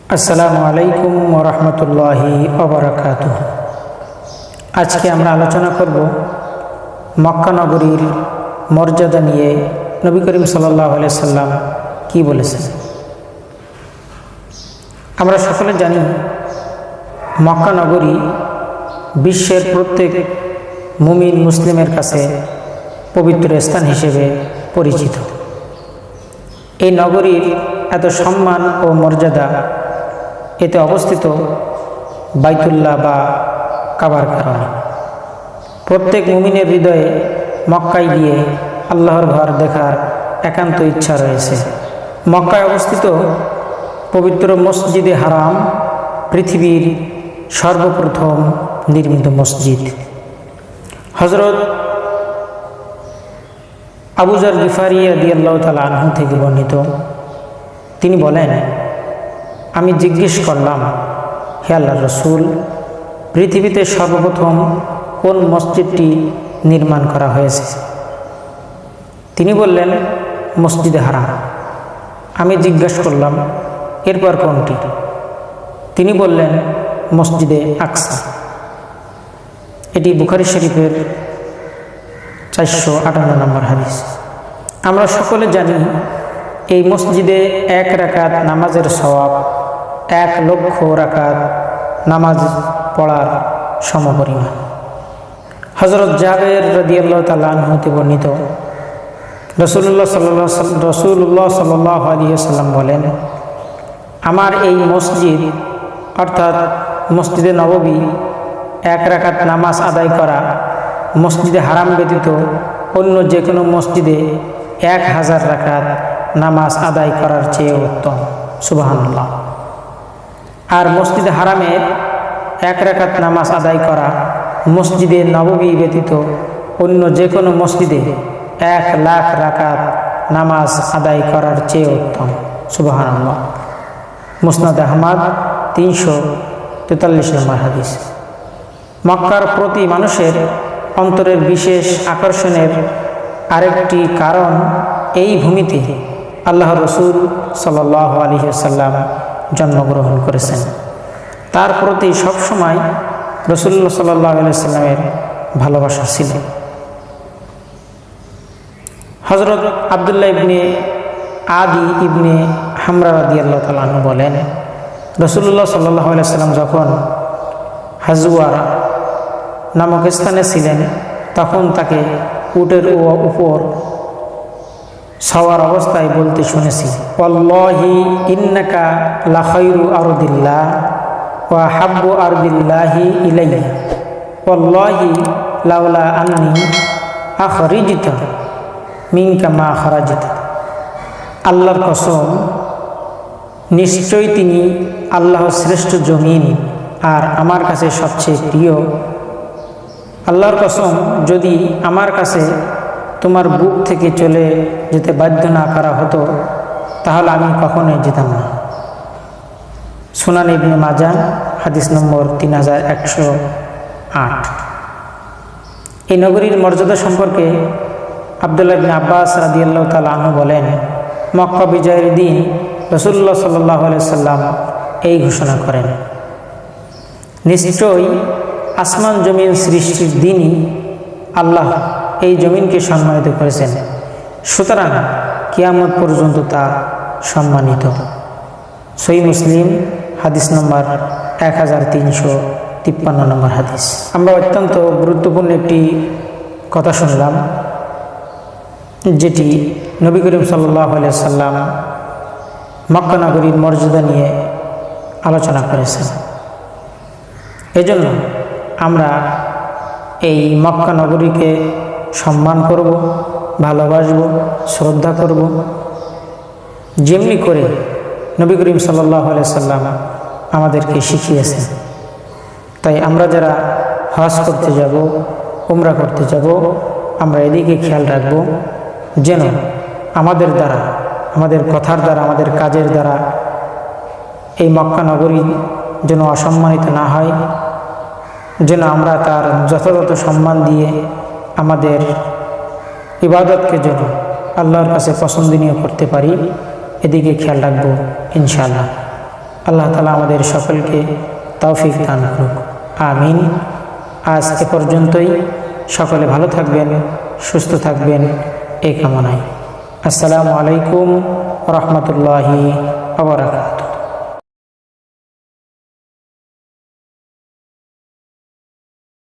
আসসালামু আলাইকুম ওয়া রাহমাতুল্লাহি ওয়া বারাকাতুহু। আজকে আমরা আলোচনা করব মক্কা নগরীর মর্যাদা নিয়ে। নবী করিম সাল্লাল্লাহু আলাইহি সাল্লাম কি বলেছেন? আমরা সকলে জানি মক্কা নগরী বিশ্বের প্রত্যেক মুমিন মুসলিমের কাছে পবিত্র স্থান হিসেবে পরিচিত। এই নগরীর এত সম্মান ও মর্যাদা এতে অবস্থিত বাইতুল্লাহ বা কাবার কারণে। প্রত্যেক মুমিনের হৃদয়ে মক্কায় গিয়ে আল্লাহর ঘর দেখার একান্ত ইচ্ছা রয়েছে। মক্কায় অবস্থিত পবিত্র মসজিদে হারাম পৃথিবীর সর্বপ্রথম নির্মিত মসজিদ। হযরত আবু যর গিফারি রাদিয়াল্লাহু তাআলা আনহু থেকে বর্ণিত, তিনি বলেন, আমি জিজ্ঞেস করলাম, হে আল্লাহর রাসূল, পৃথিবীতে সর্বপ্রথম কোন মসজিদটি নির্মাণ করা হয়েছে? তিনি বললেন, মসজিদে হারাম। আমি জিজ্ঞাসা করলাম, এরপর কোনটি? তিনি বললেন, মসজিদে আকসা। এটি বুখারী শরীফের 458 নম্বর হাদিস। আমরা সকলে জানি এই মসজিদে 1 রাকাত নামাজের সওয়াব 1 লক্ষ রাকাত নামাজ পড়ার সমপরিমাণ। হযরত জাবের রাদিয়াল্লাহু তাআলা আনহু হতে বর্ণিত, রাসূলুল্লাহ সাল্লাল্লাহু আলাইহি ওয়াসাল্লাম বলেন, আমার এই মসজিদ অর্থাৎ মসজিদে নববী 1 রাকাত নামাজ আদায় করা মসজিদে হারাম ব্যতীত অন্য যে কোনো মসজিদে 1000 রাকাত নামাজ আদায় করার চেয়ে উত্তম। সুবহানাল্লাহ। আর মসজিদে হারামে 1 রাকাত নামাজ আদায় করা মসজিদে নববী ব্যতীত অন্য যে কোনো মসজিদে 1,00,000 রাকাত নামাজ আদায় করার চেয়ে উত্তম। সুবহানাল্লাহ। মুসনাদ আহমদ 343 নম্বর হাদিস। মক্কার প্রতি মানুষের অন্তরের বিশেষ আকর্ষণের আরেকটি কারণ, এই ভূমিতে আল্লাহর রাসূল সাল্লাল্লাহু আলাইহি ওয়াসাল্লাম জন্মগ্রহণ করেছেন। তার প্রতি সবসময় রাসূলুল্লাহ সাল্লাল্লাহু আলাইহি ওয়াসাল্লামের ভালোবাসা ছিল। হযরত আব্দুল্লাহ ইবনে আদি ইবনে হামরা রাদিয়াল্লাহু তাআলা আনহু বলেন, রাসূলুল্লাহ সাল্লাল্লাহু আলাইহি ওয়াসাল্লাম যখন হাজওয়ারা নামক স্থানে ছিলেন, তখন তাকে উটের উপর সওয়ার অবস্থায় বলতে শুনেছি, ওয়াল্লাহি ইন্নাকা লাখাইরু আরদিল্লাহ ওয়া হাব্বু আরদিল্লাহি ইলাইয়া ওয়াল্লাহি লাউলা আন্নী আখরিজতা মিনকা মা খারাজতা। আল্লাহর কসম, নিশ্চয়ই তিনি আল্লাহর শ্রেষ্ঠ জমিন আর আমার কাছে সবচেয়ে প্রিয়। আল্লাহর কসম, যদি আমার কাছে তোমার বুক থেকে চলে যেতে বাধ্য না করা হতো, তাহলে আমি কখনোই যেতাম না। সুনান ইবনে মাজাহ হাদিস নম্বর 3108। এই নগরীর মর্যাদা সম্পর্কে আব্দুল্লাহ ইবনে আব্বাস রাদিয়াল্লাহু তাআলা আনহু বলেন, মক্কা বিজয়ের দিন রাসূলুল্লাহ সাল্লাল্লাহু আলাইহি সাল্লাম এই ঘোষণা করেন, নিশ্চয়ই আসমান জমিন সৃষ্টির দিনই আল্লাহ এই জমিনকে সম্মানিত করেছেন, সুতরাং কিয়ামত পর্যন্ত তা সম্মানিত। সহিহ মুসলিম হাদিস নম্বর 1353 নম্বর হাদিস। আমরা অত্যন্ত গুরুত্বপূর্ণ একটি কথা শুনলাম, যেটি নবী করিম সাল্লাল্লাহু আলাইহি সাল্লাম মক্কা নগরীর মর্যাদা নিয়ে আলোচনা করেছেন। এজন্য আমরা এই মক্কা নগরীকে সম্মান করব, ভালোবাসব, শ্রদ্ধা করব, যেমনি করে নবী করিম সাল্লাল্লাহু আলাইহি সাল্লাম আমাদেরকে শিখিয়েছেন। তাই আমরা যারা হজ করতে যাব, উমরা করতে যাব, আমরা এদিকে খেয়াল রাখব যেন আমাদের দ্বারা, আমাদের কথার দ্বারা, আমাদের কাজের দ্বারা এই মক্কা নগরী যেন অসম্মানিত না হয়, যেন আমরা তার যথাযথ সম্মান দিয়ে আমাদের ইবাদতকে যেন আল্লাহর কাছে পছন্দনীয় করতে পারি, এদিকে খেয়াল রাখবো ইনশাআল্লাহ। আল্লাহ তাআলা আমাদের সকলকে তৌফিক দান করুক, আমিন। আজ এ পর্যন্তই। সকলে ভালো থাকবেন, সুস্থ থাকবেন এই কামনায়। আসসালামু আলাইকুম ওয়া রাহমাতুল্লাহি ওয়া বারাকাতুহু।